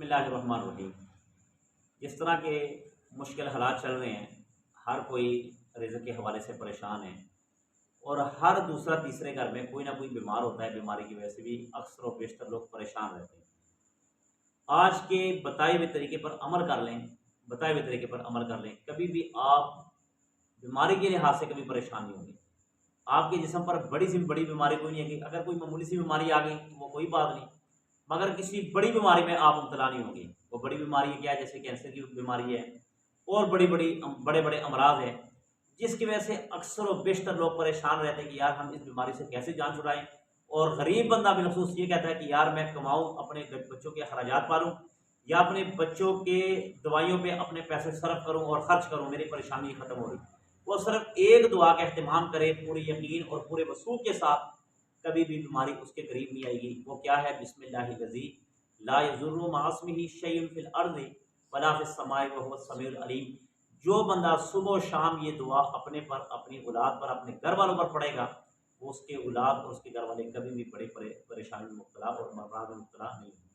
बिस्मिल्लाहिर्रहमानिर्रहीम। जिस तरह के मुश्किल हालात चल रहे हैं, हर कोई रिज़्क़ के हवाले से परेशान है और हर दूसरा तीसरे घर में कोई ना कोई बीमार होता है। बीमारी की वजह से भी अक्सर व बेशतर लोग परेशान रहते हैं। आज के बताए हुए तरीके पर अमल कर लें, बताए हुए तरीके पर अमल कर लें, कभी भी आप बीमारी के लिहाज से कभी परेशान नहीं होंगे। आपके जिस्म पर बड़ी से बड़ी बीमारी कोई नहीं आएगी। अगर कोई मामूली सी बीमारी आ गई तो वो कोई बात नहीं, मगर किसी बड़ी बीमारी में आप मुब्तला नहीं होंगे। वो बड़ी बीमारी क्या है? जैसे कैंसर की बीमारी है और बड़े बड़े अमराज हैं, जिसकी वजह से अक्सर व बेशतर लोग परेशान रहते हैं कि यार हम इस बीमारी से कैसे जान छुड़ाएं। और गरीब बंदा बिलखसूस ये कहता है कि यार मैं कमाऊँ, अपने बच्चों के अखराजात पालूँ या अपने बच्चों के दवाइयों पे अपने पैसे सर्फ करूँ और ख़र्च करूँ, मेरी परेशानी ख़त्म हो रही। वो सिर्फ एक दुआ का एहतमाम करे पूरे यकीन और पूरे वसूख के साथ, कभी भी बीमारी उसके करीब नहीं आएगी। वो क्या है? बिस्मिल्लाहिल्लज़ी ला यज़ुर्रु मअस्मिही शैउन फिल अर्ज़ि वला फिस समाई व हुवस समीउल अलीम। जो बंदा सुबह शाम ये दुआ अपने पर, अपनी औलाद पर, अपने घर वालों पर पड़ेगा, वो उसके औलाद और उसके घर वाले कभी भी बड़े परेशानी में मुब्तला और मर्राज में मुब्तला नहीं होंगे।